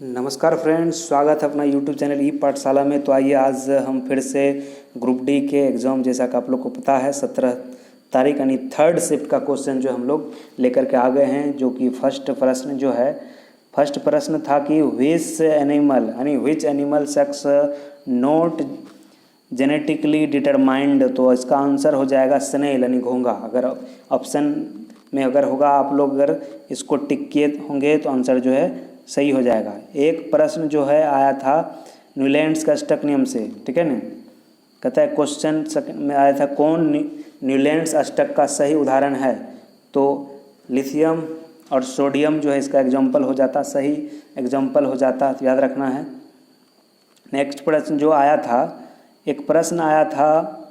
नमस्कार फ्रेंड्स, स्वागत है अपना यूट्यूब चैनल ई पाठशाला में। तो आइए आज हम फिर से ग्रुप डी के एग्ज़ाम, जैसा कि आप लोग को पता है, 17 तारीख यानी थर्ड शिफ्ट का क्वेश्चन जो हम लोग लेकर के आ गए हैं। जो कि फर्स्ट प्रश्न था कि which animal sex not genetically determined. तो इसका आंसर हो जाएगा स्नेल यानी घोंघा। अगर ऑप्शन में अगर होगा, आप लोग अगर इसको टिक किए होंगे तो आंसर जो है सही हो जाएगा। एक प्रश्न जो है आया था न्यूलैंड्स का अष्टक नियम से, ठीक है ना। कहता है क्वेश्चन में आया था कौन न्यूलैंड्स अष्टक का सही उदाहरण है। तो लिथियम और सोडियम जो है इसका एग्जाम्पल हो जाता, सही एग्जाम्पल हो जाता, तो याद रखना है। नेक्स्ट प्रश्न जो आया था, एक प्रश्न आया था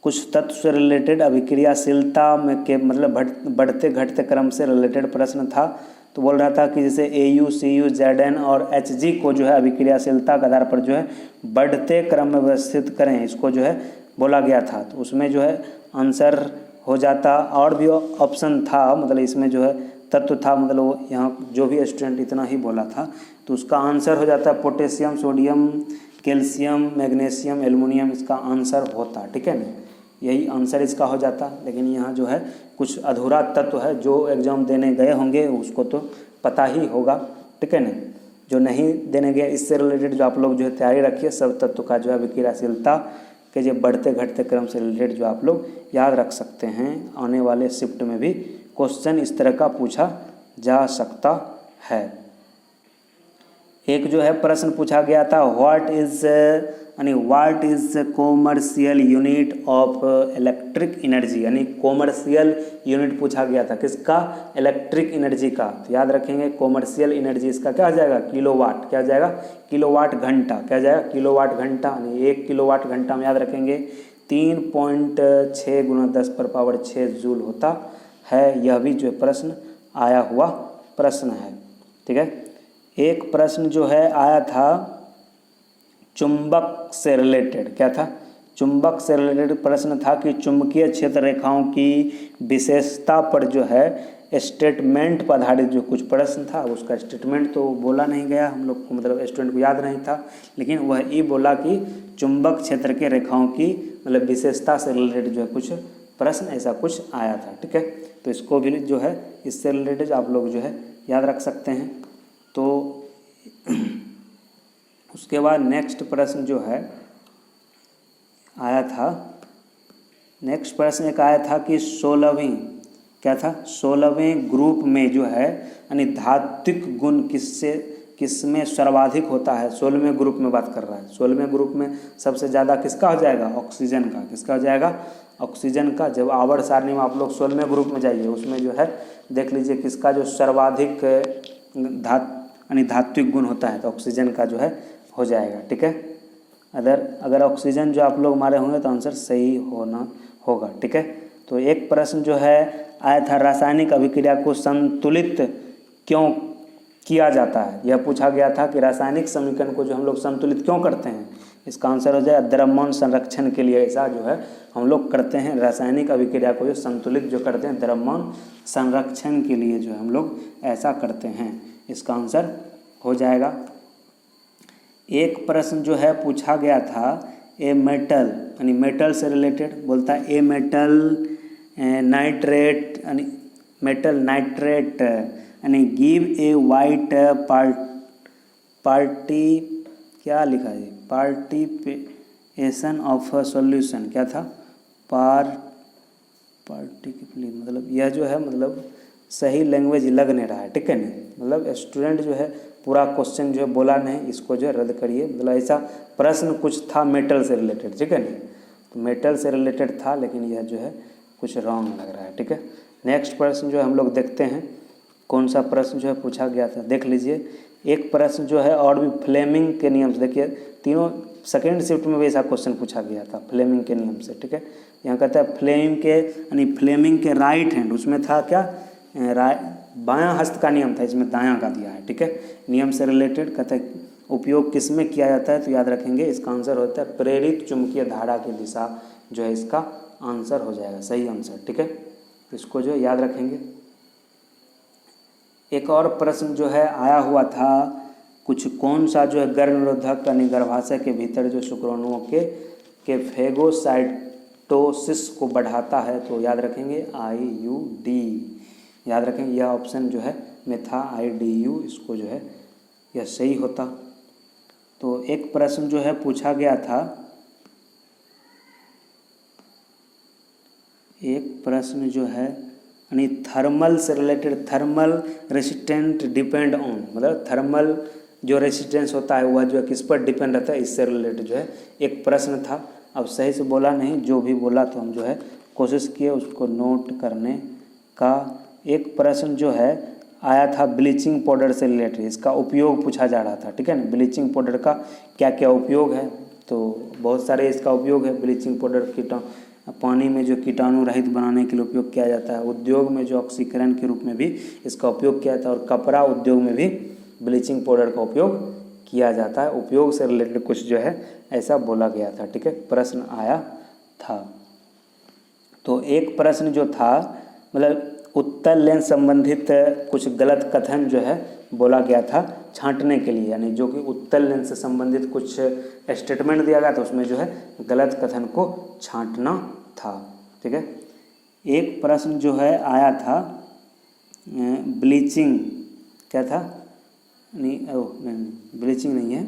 कुछ तत्व से रिलेटेड, अभिक्रियाशीलता में के मतलब बढ़ते घटते क्रम से रिलेटेड प्रश्न था। तो बोल रहा था कि जैसे AU, CU, ZN और HG को जो है अभिक्रियाशीलता के आधार पर जो है बढ़ते क्रम में व्यवस्थित करें, इसको जो है बोला गया था। तो उसमें जो है आंसर हो जाता, और भी ऑप्शन था, मतलब इसमें जो है तत्व था, मतलब यहाँ जो भी स्टूडेंट इतना ही बोला था, तो उसका आंसर हो जाता potassium, sodium, calcium, magnesium, aluminium इसका आंसर होता, ठीक है ना। यही आंसर इसका हो जाता। लेकिन यहाँ जो है कुछ अधूरा तत्व है, जो एग्ज़ाम देने गए होंगे उसको तो पता ही होगा, ठीक है ना। जो नहीं देने गए, इससे रिलेटेड जो आप लोग जो है तैयारी रखिए, सब तत्व का जो है अभिक्रियाशीलता के जो बढ़ते घटते क्रम से रिलेटेड जो आप लोग याद रख सकते हैं। आने वाले शिफ्ट में भी क्वेश्चन इस तरह का पूछा जा सकता है। एक जो है प्रश्न पूछा गया था, what is commercial unit of electric energy, यानी कॉमर्शियल यूनिट पूछा गया था किसका, इलेक्ट्रिक एनर्जी का। तो याद रखेंगे कॉमर्शियल एनर्जी इसका क्या आ जाएगा, किलोवाट। क्या आ जाएगा, किलोवाट घंटा। क्या आ जाएगा, किलोवाट घंटा। यानी 1 किलोवाट घंटा में याद रखेंगे 3.6 × 10⁻6 जूल होता है। यह भी जो प्रश्न आया हुआ प्रश्न है, ठीक है। एक प्रश्न जो है आया था चुंबक से रिलेटेड, क्या था, चुंबक से रिलेटेड प्रश्न था कि चुंबकीय क्षेत्र रेखाओं की विशेषता पर जो है स्टेटमेंट पर आधारित जो कुछ प्रश्न था, उसका स्टेटमेंट तो बोला नहीं गया हम लोग को, मतलब स्टूडेंट को याद नहीं था। लेकिन वह ये बोला कि चुंबक क्षेत्र के रेखाओं की मतलब विशेषता से रिलेटेड जो है कुछ प्रश्न ऐसा कुछ आया था, ठीक है। तो इसको भी जो है इससे रिलेटेड आप लोग जो है याद रख सकते हैं। तो उसके बाद नेक्स्ट प्रश्न जो है आया था, नेक्स्ट प्रश्न एक आया था कि 16वीं, क्या था, 16वें ग्रुप में जो है यानी धात्विक गुण किसमें सर्वाधिक होता है। 16वें ग्रुप में बात कर रहा है। 16वें ग्रुप में सबसे ज़्यादा किसका हो जाएगा, ऑक्सीजन का। किसका हो जाएगा, ऑक्सीजन का। जब आवर्त सारणी में आप लोग 16वें ग्रुप में जाइए, उसमें जो है देख लीजिए किसका जो सर्वाधिक धात्विक गुण होता है, तो ऑक्सीजन का जो है हो जाएगा, ठीक है। अगर ऑक्सीजन जो आप लोग मारे होंगे तो आंसर सही होना होगा, ठीक है। तो एक प्रश्न जो है आया था, रासायनिक अभिक्रिया को संतुलित क्यों किया जाता है। यह पूछा गया था कि रासायनिक समीकरण को जो हम लोग संतुलित क्यों करते हैं। इसका आंसर हो जाए द्रव्यमान संरक्षण के लिए। ऐसा जो है हम लोग करते हैं, रासायनिक अभिक्रिया को जो संतुलित जो करते हैं द्रव्यमान संरक्षण के लिए जो हम लोग ऐसा करते हैं। इसका आंसर हो जाएगा। एक प्रश्न जो है पूछा गया था, ए मेटल यानी मेटल से रिलेटेड, बोलता है ए मेटल नाइट्रेट यानी मेटल नाइट्रेट यानी गिव ए वाइट पार्टी, क्या लिखा है, पार्टिसिपेशन ऑफ सॉल्यूशन। क्या था, पार्टिसिपेट, मतलब यह जो है मतलब सही लैंग्वेज लग नहीं रहा है, ठीक है ना। मतलब स्टूडेंट जो है पूरा क्वेश्चन जो है बोला नहीं, इसको जो है रद्द करिए। मतलब ऐसा प्रश्न कुछ था मेटल से रिलेटेड, ठीक है ना। तो मेटल से रिलेटेड था, लेकिन यह जो है कुछ रॉन्ग लग रहा है, ठीक है। नेक्स्ट प्रश्न जो है हम लोग देखते हैं कौन सा प्रश्न जो है पूछा गया था, देख लीजिए। एक प्रश्न जो है और भी फ्लेमिंग के नियम से, देखिए तीनों सेकेंड शिफ्ट में भी ऐसा क्वेश्चन पूछा गया था फ्लेमिंग के नियम से, ठीक है। यहाँ कहता है फ्लेमिंग के राइट हैंड, उसमें था क्या, बायां हस्त का नियम था, इसमें दायां का दिया है, ठीक है। नियम से रिलेटेड कहता है उपयोग किस में किया जाता है, तो याद रखेंगे इसका आंसर होता है प्रेरित चुंबकीय धारा की दिशा जो है इसका आंसर हो जाएगा, सही आंसर, ठीक है। इसको जो याद रखेंगे। एक और प्रश्न जो है आया हुआ था, कुछ कौन सा जो है गर्भ निरोधक यानी गर्भाशय के भीतर जो शुक्राणुओं के फेगोसाइटोसिस को बढ़ाता है, तो याद रखेंगे IUD, याद रखेंगे यह ऑप्शन जो है में था IDU, इसको जो है यह सही होता। तो एक प्रश्न जो है पूछा गया था, एक प्रश्न जो है यानी थर्मल से related, thermal resistant depend on, मतलब थर्मल जो रेसिस्टेंस होता है वह जो है किस पर डिपेंड रहता है, इससे रिलेटेड जो है एक प्रश्न था। अब सही से बोला नहीं, जो भी बोला तो हम जो है कोशिश किए उसको नोट करने का। एक प्रश्न जो है आया था ब्लीचिंग पाउडर से रिलेटेड, इसका उपयोग पूछा जा रहा था, ठीक है ना। ब्लीचिंग पाउडर का क्या क्या उपयोग है, तो बहुत सारे इसका उपयोग है। ब्लीचिंग पाउडर पानी में जो कीटाणु रहित बनाने के लिए उपयोग किया जाता है, उद्योग में जो ऑक्सीकरण के रूप में भी इसका उपयोग किया जाता है, और कपड़ा उद्योग में भी ब्लीचिंग पाउडर का उपयोग किया जाता है। उपयोग से रिलेटेड कुछ जो है ऐसा बोला गया था, ठीक है, प्रश्न आया था। तो एक प्रश्न जो था मतलब उत्तल लेंस संबंधित कुछ गलत कथन जो है बोला गया था छांटने के लिए, यानी जो कि उत्तल लेंस से संबंधित कुछ स्टेटमेंट दिया गया था उसमें जो है गलत कथन को छांटना था, ठीक है। एक प्रश्न जो है आया था ब्लीचिंग, क्या था, नहीं ब्लीचिंग नहीं है,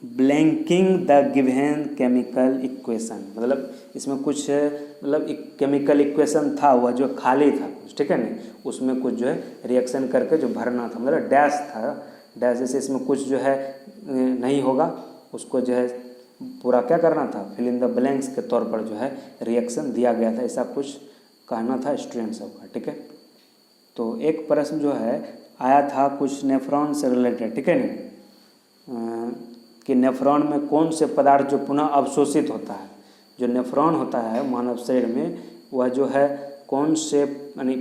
blanking the given chemical equation, मतलब इसमें कुछ मतलब एक केमिकल इक्वेशन था वह जो खाली था कुछ, ठीक है नहीं, उसमें कुछ जो है रिएक्शन करके जो भरना था, मतलब डैश था, डैश जैसे इसमें कुछ जो है नहीं होगा उसको जो है पूरा क्या करना था, फिल इन द ब्लैंक्स के तौर पर जो है रिएक्शन दिया गया था, ऐसा कुछ कहना था स्टूडेंट सबका, ठीक है। तो एक प्रश्न जो है आया था कुछ नेफ्रॉन से रिलेटेड, ठीक है नहीं, कि नेफ्रॉन में कौन से पदार्थ जो पुनः अवशोषित होता है, जो नेफ्रॉन होता है मानव शरीर में वह जो है कौन से यानी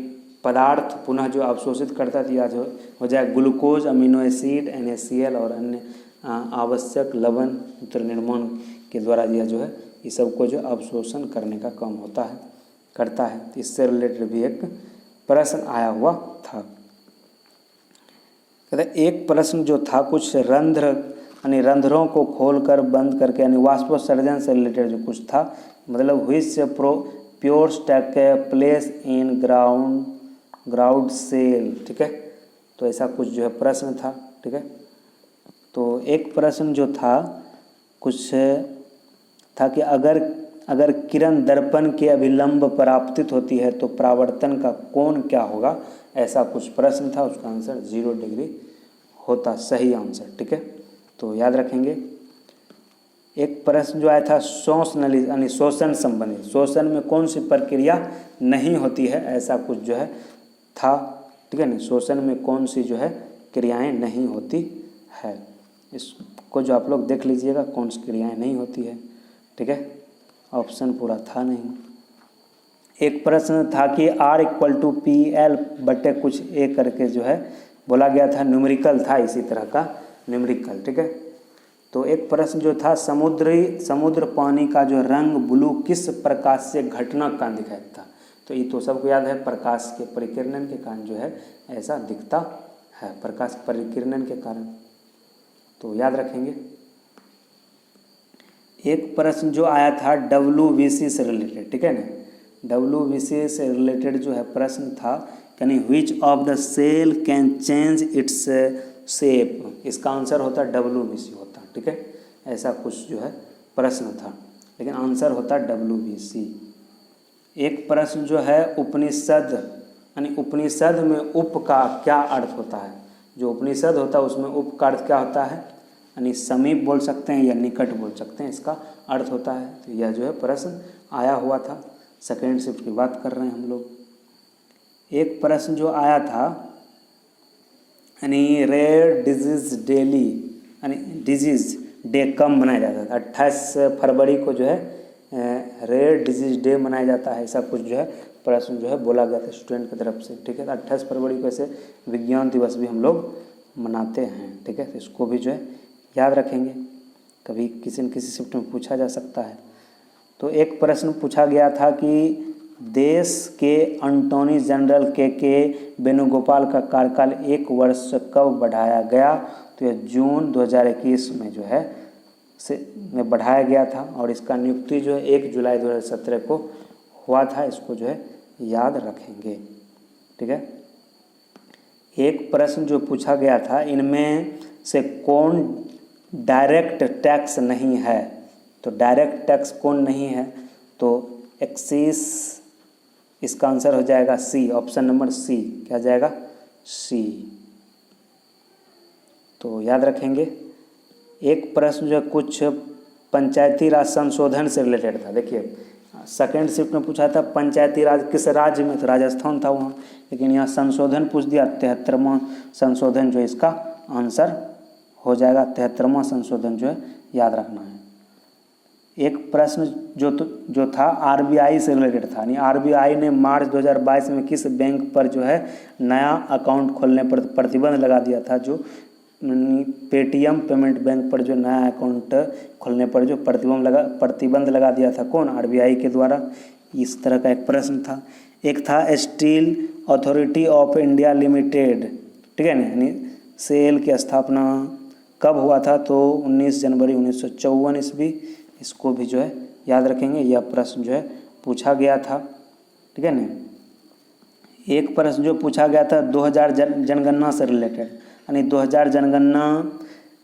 पदार्थ पुनः जो अवशोषित करता है, या जो हो जाए ग्लूकोज, अमीनो एसिड, NaCl और अन्य आवश्यक लवण मूत्र निर्माण के द्वारा यह जो है ये सब को जो अवशोषण करने का काम होता है, करता है। तो इससे रिलेटेड भी एक प्रश्न आया हुआ था। कहते एक प्रश्न जो था कुछ रंध्र यानी रंध्रों को खोलकर बंद करके यानी वाष्पोत्सर्जन से रिलेटेड जो कुछ था, मतलब which pures take place in ground cell, ठीक है। तो ऐसा कुछ जो है प्रश्न था, ठीक है। तो एक प्रश्न जो था कुछ था कि अगर किरण दर्पण के अभिलंब परावर्तित होती है तो परावर्तन का कोण क्या होगा, ऐसा कुछ प्रश्न था, उसका आंसर 0 डिग्री होता, सही आंसर, ठीक है। तो याद रखेंगे। एक प्रश्न जो आया था श्वास नली यानी श्वसन संबंधी, श्वसन में कौन सी प्रक्रिया नहीं होती है, ऐसा कुछ जो है था, ठीक है ना। श्वसन में कौन सी जो है क्रियाएं नहीं होती है, इसको जो आप लोग देख लीजिएगा कौन सी क्रियाएं नहीं होती है, ठीक है। ऑप्शन पूरा था नहीं। एक प्रश्न था कि R = PL बटे कुछ A करके जो है बोला गया था, न्यूमेरिकल था, इसी तरह का न्यूमेरिकल, ठीक है। तो एक प्रश्न जो था समुद्र पानी का जो रंग ब्लू किस प्रकाश से घटना का दिखाता था, तो ये तो सबको याद है, प्रकाश के परिकिरणन के कारण जो है ऐसा दिखता है, प्रकाश परिकिरणन के कारण, तो याद रखेंगे। एक प्रश्न जो आया था WBC से रिलेटेड, ठीक है ना, WBC से रिलेटेड जो है प्रश्न था यानी which of the cell can change its shape, इसका आंसर होता WBC होता, ठीक है। ऐसा कुछ जो है प्रश्न था, लेकिन आंसर होता WBC। एक प्रश्न जो है उपनिषद यानी उपनिषद में उप का क्या अर्थ होता है, जो उपनिषद होता है उसमें उप का अर्थ क्या होता है, यानी समीप बोल सकते हैं या निकट बोल सकते हैं, इसका अर्थ होता है। तो यह जो है प्रश्न आया हुआ था, सेकेंड शिफ्ट की बात कर रहे हैं हम लोग। एक प्रश्न जो आया था यानी रेयर डिजीज डेली यानी डिजीज डे कब मनाया जाता था, 28 फरवरी को जो है रेयर डिजीज डे मनाया जाता है, ऐसा कुछ जो है प्रश्न जो है बोला गया था स्टूडेंट की तरफ से, ठीक है। 28 फरवरी को ऐसे विज्ञान दिवस भी हम लोग मनाते हैं, ठीक है। तो इसको भी जो है याद रखेंगे, कभी किसी न किसी शिफ्ट में पूछा जा सकता है। तो एक प्रश्न पूछा गया था कि देश के अटॉर्नी जनरल के वेणुगोपाल का कार्यकाल 1 वर्ष कब बढ़ाया गया? तो यह जून 2021 में जो है में बढ़ाया गया था और इसका नियुक्ति जो है 1 जुलाई 2017 को हुआ था। इसको जो है याद रखेंगे, ठीक है। एक प्रश्न जो पूछा गया था, इनमें से कौन डायरेक्ट टैक्स नहीं है? तो डायरेक्ट टैक्स कौन नहीं है? तो एक्सिस, इसका आंसर हो जाएगा सी, ऑप्शन नंबर सी। क्या जाएगा? सी। तो याद रखेंगे। एक प्रश्न जो कुछ पंचायती राज संशोधन से रिलेटेड था। देखिए सेकेंड शिफ्ट में पूछा था पंचायती राज किस राज्य में, तो राजस्थान था वहाँ, लेकिन यहाँ संशोधन पूछ दिया, 73वां संशोधन जो इसका आंसर हो जाएगा। 73वां संशोधन जो है याद रखना है। एक प्रश्न जो था आरबीआई से रिलेटेड था, यानी आरबीआई ने मार्च 2022 में किस बैंक पर जो है नया अकाउंट खोलने पर प्रतिबंध लगा दिया था? जो पेटीएम पेमेंट बैंक पर जो नया अकाउंट खोलने पर जो प्रतिबंध लगा दिया था, कौन? आरबीआई के द्वारा। इस तरह का एक प्रश्न था। एक था steel authority of India limited, ठीक है ना, यानी सेल की स्थापना कब हुआ था? तो 19 जनवरी 1954 ईस्वी। इसको भी जो है याद रखेंगे, यह प्रश्न जो है पूछा गया था, ठीक है ना। एक प्रश्न जो पूछा गया था 2000 जनगणना से रिलेटेड, यानी 2000 जनगणना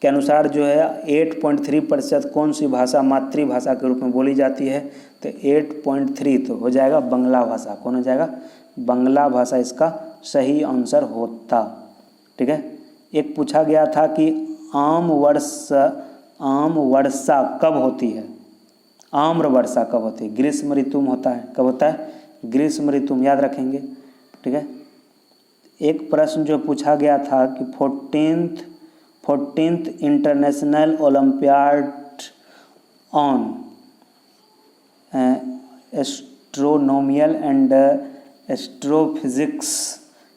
के अनुसार जो है 8.3% कौन सी भाषा मातृभाषा के रूप में बोली जाती है? तो 8.3 तो हो जाएगा बंगला भाषा। कौन हो जाएगा? बंगला भाषा इसका सही आंसर होता, ठीक है। एक पूछा गया था कि आम वर्षा कब होती है? आम्र वर्षा कब होती है? ग्रीष्म ऋतु में होता है। कब होता है? ग्रीष्म ऋतु में, याद रखेंगे, ठीक है। एक प्रश्न जो पूछा गया था कि 14th international olympiad on astronomical and astrophysics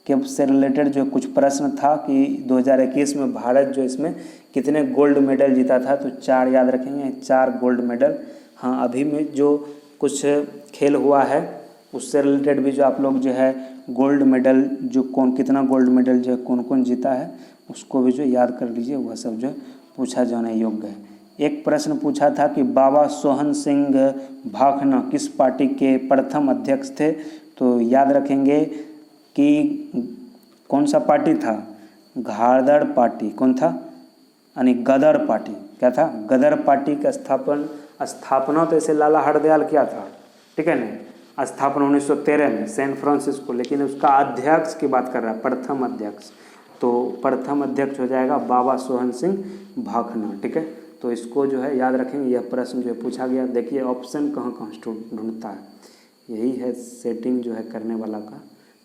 के से रिलेटेड जो कुछ प्रश्न था कि 2021 में भारत जो इसमें कितने गोल्ड मेडल जीता था? तो 4 याद रखेंगे, 4 गोल्ड मेडल। हाँ, अभी में जो कुछ खेल हुआ है उससे रिलेटेड भी जो आप लोग जो है गोल्ड मेडल जो कितना गोल्ड मेडल जो है कौन जीता है उसको भी जो याद कर लीजिए, वह सब जो पूछा जाने योग्य है। एक प्रश्न पूछा था कि बाबा सोहन सिंह भाखना किस पार्टी के प्रथम अध्यक्ष थे? तो याद रखेंगे कि कौन सा पार्टी था? घाड़दड़ पार्टी। कौन था? यानी गदर पार्टी। क्या था? गदर पार्टी का स्थापना तो ऐसे लाला हरदयाल किया था, ठीक है ना, स्थापना 1913 में सैन फ्रांसिस्को, लेकिन उसका अध्यक्ष की बात कर रहा है, प्रथम अध्यक्ष। तो प्रथम अध्यक्ष हो जाएगा बाबा सोहन सिंह भाखना, ठीक है। तो इसको जो है याद रखेंगे। यह प्रश्न जो है पूछा गया। देखिए ऑप्शन कहाँ कहाँ ढूंढता है, यही है सेटिंग जो है करने वाला का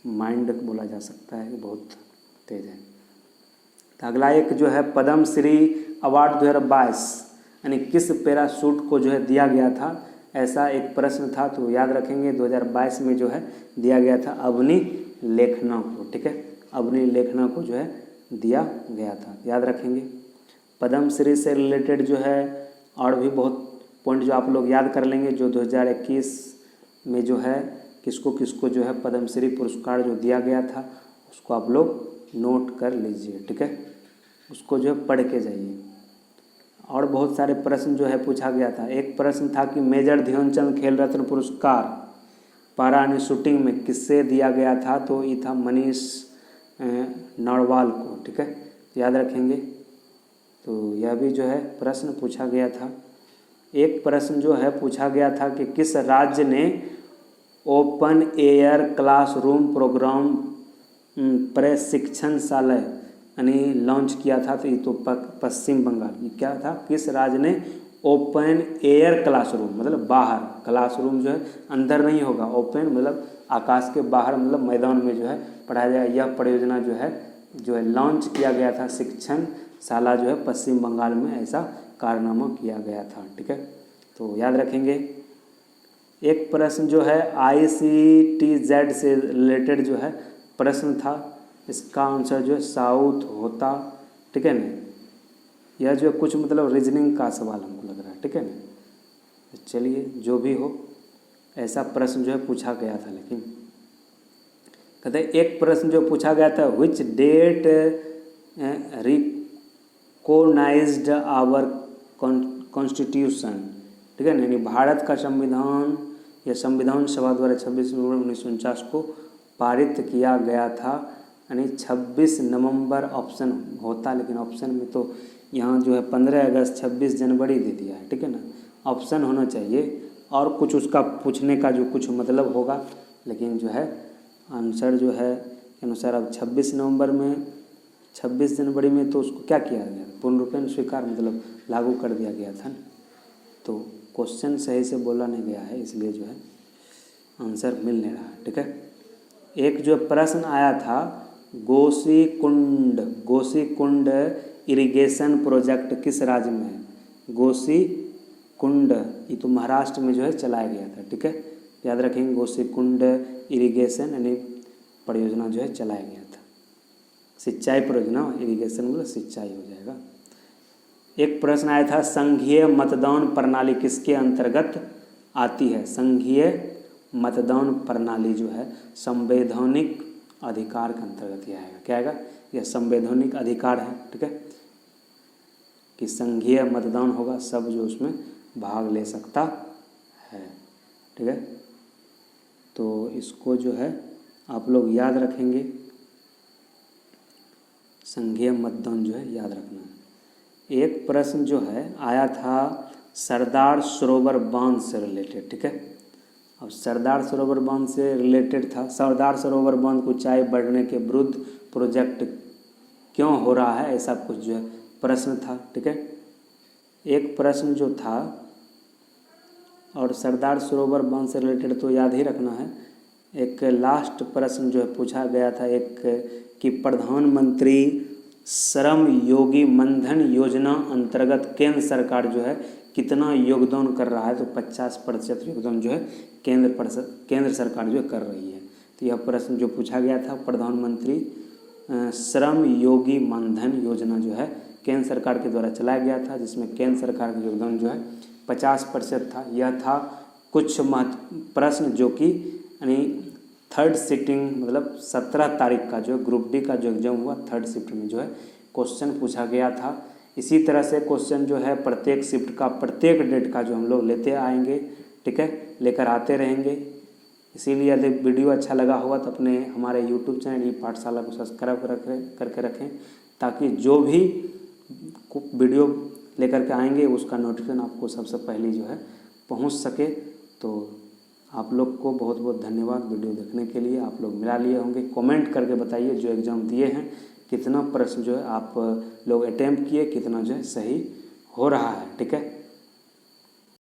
माइंड बोला जा सकता है, बहुत तेज है। तो अगला एक जो है पद्म श्री अवार्ड 2022 यानी किस पैराशूट को जो है दिया गया था? ऐसा एक प्रश्न था, तो याद रखेंगे 2022 में जो है दिया गया था अवनी लेखना को, ठीक है। अवनी लेखना को जो है दिया गया था, याद रखेंगे। पद्म श्री से रिलेटेड जो है और भी बहुत पॉइंट जो आप लोग याद कर लेंगे, जो 2021 में जो है किसको किसको जो है पद्म श्री पुरस्कार जो दिया गया था उसको आप लोग नोट कर लीजिए, ठीक है। उसको जो है पढ़ के जाइए। और बहुत सारे प्रश्न जो है पूछा गया था। एक प्रश्न था कि मेजर ध्यानचंद खेल रत्न पुरस्कार पारा शूटिंग में किससे दिया गया था? तो ये था मनीष नरवाल को, ठीक है, याद रखेंगे। तो यह भी जो है प्रश्न पूछा गया था। एक प्रश्न जो है पूछा गया था कि किस राज्य ने ओपन एयर क्लासरूम प्रोग्राम प्रशिक्षणशाला यानी लॉन्च किया था? तो ये तो पश्चिम बंगाल। ये क्या था? किस राज्य ने ओपन एयर क्लासरूम, मतलब बाहर, क्लासरूम जो है अंदर नहीं होगा, ओपन मतलब आकाश के बाहर, मतलब मैदान में जो है पढ़ाया जाएगा। यह परियोजना जो है लॉन्च किया गया था, शिक्षणशाला जो है पश्चिम बंगाल में ऐसा कारनामा किया गया था, ठीक है। तो याद रखेंगे। एक प्रश्न जो है ICTZ से रिलेटेड जो है प्रश्न था, इसका आंसर जो है साउथ होता, ठीक है ना। यह जो कुछ मतलब रीजनिंग का सवाल हमको लग रहा है, ठीक है ना। चलिए जो भी हो, ऐसा प्रश्न जो है पूछा गया था। लेकिन कहते हैं एक प्रश्न जो पूछा गया था, which date recognised our constitution, ठीक है ना, यानी भारत का संविधान या संविधान सभा द्वारा 26 नवंबर 1949 को पारित किया गया था, यानी 26 नवंबर ऑप्शन होता, लेकिन ऑप्शन में तो यहाँ जो है 15 अगस्त 26 जनवरी दे दिया है, ठीक है ना। ऑप्शन होना चाहिए और कुछ उसका पूछने का जो कुछ मतलब होगा, लेकिन जो है आंसर जो है के अनुसार अब 26 नवंबर में 26 जनवरी में तो उसको क्या किया गया, पूर्ण रूपेण स्वीकार मतलब लागू कर दिया गया था ना। तो क्वेश्चन सही से बोला नहीं गया है, इसलिए जो है आंसर मिल नहीं रहा, ठीक है। एक जो प्रश्न आया था, गोसीकुंड इरिगेशन प्रोजेक्ट किस राज्य में है? गोसीकुंड ये तो महाराष्ट्र में जो है चलाया गया था, ठीक है, याद रखेंगे। गोसीकुंड इरिगेशन यानी परियोजना जो है चलाया गया था, सिंचाई परियोजना, इरिगेशन मतलब सिंचाई हो जाएगा। एक प्रश्न आया था, संघीय मतदान प्रणाली किसके अंतर्गत आती है? संघीय मतदान प्रणाली जो है संवैधानिक अधिकार के अंतर्गत यह आएगा। क्या आएगा? यह संवैधानिक अधिकार है, ठीक है, कि संघीय मतदान होगा, सब जो उसमें भाग ले सकता है, ठीक है। तो इसको जो है आप लोग याद रखेंगे, संघीय मतदान जो है याद रखना है। एक प्रश्न जो है आया था सरदार सरोवर बांध से रिलेटेड, ठीक है। अब सरदार सरोवर बांध से रिलेटेड था, सरदार सरोवर बांध को ऊंचाई बढ़ने के विरुद्ध प्रोजेक्ट क्यों हो रहा है, ऐसा कुछ जो है प्रश्न था, ठीक है। एक प्रश्न जो था, और सरदार सरोवर बांध से रिलेटेड तो याद ही रखना है। एक लास्ट प्रश्न जो है पूछा गया था एक कि प्रधानमंत्री श्रम योगी मनधन योजना अंतर्गत केंद्र सरकार जो है कितना योगदान कर रहा है? तो 50% योगदान जो है केंद्र सरकार जो कर रही है। तो यह प्रश्न जो पूछा गया था, प्रधानमंत्री श्रम योगी मनधन योजना जो है केंद्र सरकार के द्वारा चलाया गया था, जिसमें केंद्र सरकार का योगदान जो है 50% था। यह था कुछ प्रश्न जो कि यानी थर्ड शिफ्टिंग मतलब 17 तारीख का जो ग्रुप डी का जो एग्जाम हुआ, थर्ड शिफ्ट में जो है क्वेश्चन पूछा गया था। इसी तरह से क्वेश्चन जो है प्रत्येक शिफ्ट का प्रत्येक डेट का जो हम लोग लेते आएंगे, ठीक है, लेकर आते रहेंगे। इसीलिए यदि वीडियो अच्छा लगा होगा तो अपने हमारे यूट्यूब चैनल ई पाठशाला को सब्सक्राइब करके रखें, ताकि जो भी वीडियो लेकर के आएंगे उसका नोटिफिकेशन आपको सबसे पहले जो है पहुंच सके। तो आप लोग को बहुत बहुत धन्यवाद वीडियो देखने के लिए। आप लोग मिला लिए होंगे, कमेंट करके बताइए जो एग्ज़ाम दिए हैं कितना प्रश्न जो है आप लोग अटेम्प्ट किए, कितना जो है सही हो रहा है, ठीक है।